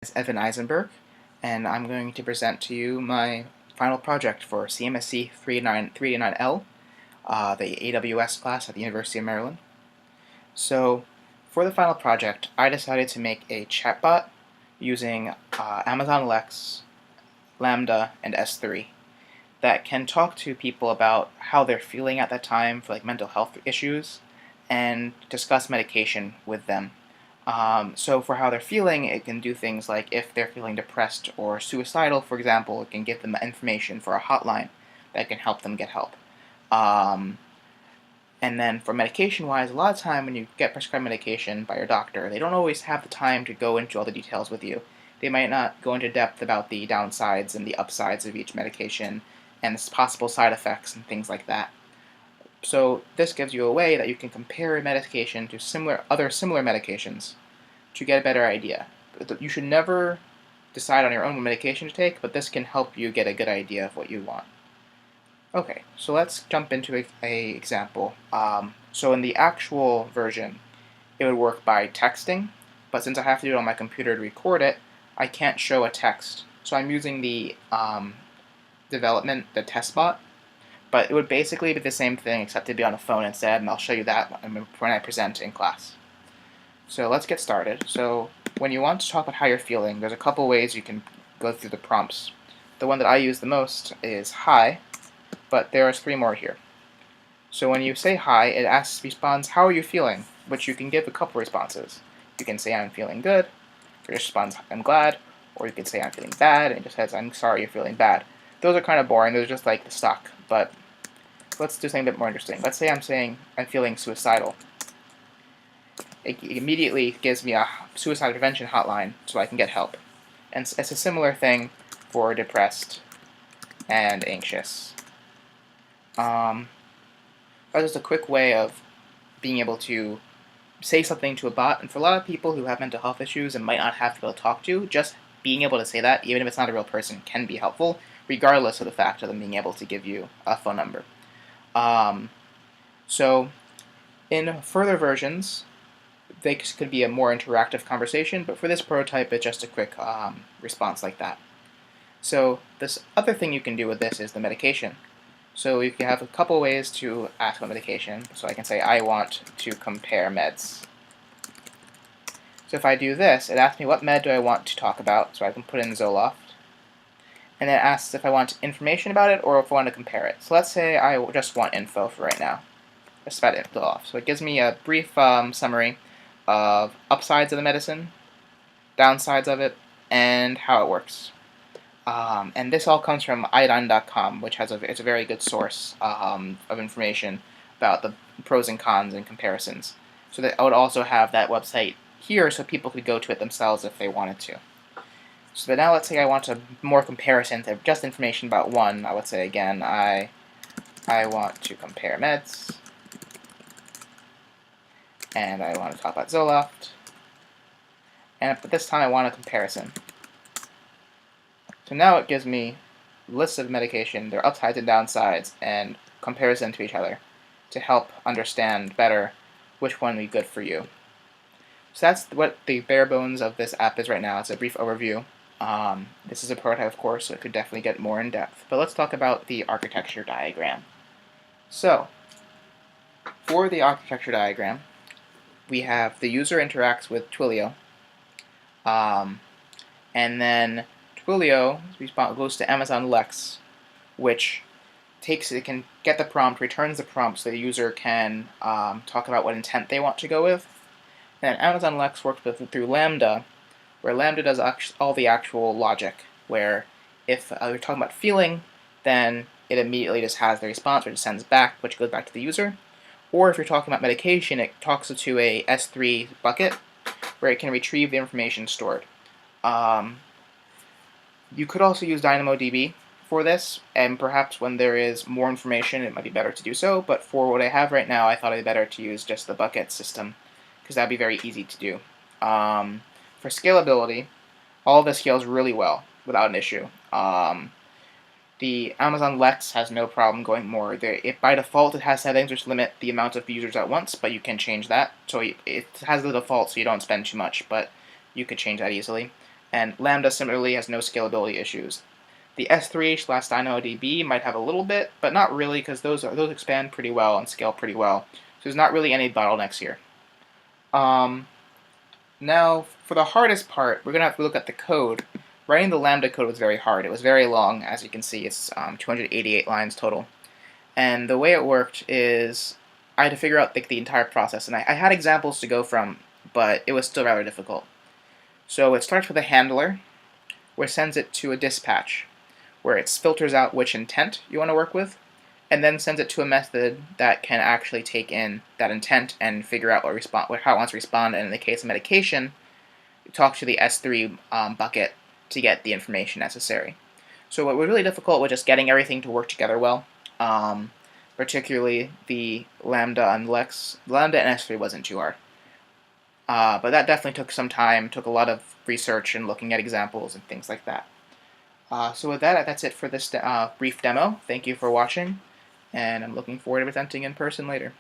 Is Evan Eisenberg, and I'm going to present to you my final project for CMSC389L, the AWS class at the University of Maryland. So, for the final project, I decided to make a chatbot using Amazon Lex, Lambda, and S3 that can talk to people about how they're feeling at that time for mental health issues and discuss medication with them. So for how they're feeling, it can do things like if they're feeling depressed or suicidal, for example, it can give them information for a hotline that can help them get help. Um, and then for medication-wise, a lot of time when you get prescribed medication by your doctor, they don't always have the time to go into all the details with you. They might not go into depth about the downsides and the upsides of each medication and the possible side effects and things like that. So this gives you a way that you can compare a medication to other similar medications to get a better idea. You should never decide on your own what medication to take, but this can help you get a good idea of what you want. Okay, so let's jump into an example. So in the actual version, it would work by texting, but since I have to do it on my computer to record it, I can't show a text. So I'm using the the test bot, but it would basically be the same thing except it'd be on a phone instead, and I'll show you that when I present in class. So let's get started. So when you want to talk about how you're feeling, there's a couple ways you can go through the prompts. The one that I use the most is hi, but there are 3 more here. So when you say hi, it responds, how are you feeling? Which you can give a couple responses. You can say I'm feeling good, or it just responds I'm glad, or you can say I'm feeling bad, and it just says I'm sorry you're feeling bad. Those are kind of boring, those are just like the stock, but let's do something a bit more interesting. Let's say I'm saying I'm feeling suicidal. It immediately gives me a suicide prevention hotline so I can get help. And it's a similar thing for depressed and anxious. That's just a quick way of being able to say something to a bot. And for a lot of people who have mental health issues and might not have people to talk to, just being able to say that, even if it's not a real person, can be helpful, regardless of the fact of them being able to give you a phone number. So in further versions, this could be a more interactive conversation, but for this prototype, it's just a quick response like that. So this other thing you can do with this is the medication. So you can have a couple ways to ask about medication. So I can say, I want to compare meds. So if I do this, it asks me what med do I want to talk about, so I can put in Zoloft. And then it asks if I want information about it or if I want to compare it. So let's say I just want info for right now. Just about Zoloft. So it gives me a brief summary of upsides of the medicine, downsides of it, and how it works. And this all comes from iodine.com, which has it's a very good source of information about the pros and cons and comparisons. So that I would also have that website here so people could go to it themselves if they wanted to. So now let's say I want more comparisons of just information about one. I would say again, I want to compare meds. And I want to talk about Zoloft. But this time I want a comparison. So now it gives me lists of medication, their upsides and downsides, and comparison to each other to help understand better which one would be good for you. So that's what the bare bones of this app is right now. It's a brief overview. This is a prototype, of course, so it could definitely get more in depth. But let's talk about the architecture diagram. So, for the architecture diagram, we have the user interacts with Twilio, and then Twilio goes to Amazon Lex, which it can get the prompt, returns the prompt so the user can talk about what intent they want to go with. And then Amazon Lex works through Lambda, where Lambda does all the actual logic, where if we're talking about feeling, then it immediately just has the response, which it sends back, which goes back to the user. Or if you're talking about medication, it talks to a S3 bucket, where it can retrieve the information stored. You could also use DynamoDB for this, and perhaps when there is more information, it might be better to do so, but for what I have right now, I thought it'd be better to use just the bucket system, because that'd be very easy to do. For scalability, all of this scales really well, without an issue. The Amazon Lex has no problem going more. By default, it has settings which limit the amount of users at once, but you can change that. So it has the default so you don't spend too much, but you could change that easily. and Lambda similarly has no scalability issues. The S3H/DynamoDB might have a little bit, but not really, because those expand pretty well and scale pretty well. So there's not really any bottlenecks here. Now, for the hardest part, we're going to have to look at the code. Writing the Lambda code was very hard. It was very long, as you can see. It's 288 lines total. And the way it worked is I had to figure out the entire process. And I had examples to go from, but it was still rather difficult. So it starts with a handler, which sends it to a dispatch, where it filters out which intent you want to work with, and then sends it to a method that can actually take in that intent and figure out how it wants to respond. And in the case of medication, talk to the S3 bucket to get the information necessary. So what was really difficult was just getting everything to work together well, particularly the Lambda and Lex. Lambda and S3 wasn't too hard. But that definitely took some time, took a lot of research and looking at examples and things like that. So with that, that's it for this brief demo. Thank you for watching, and I'm looking forward to presenting in person later.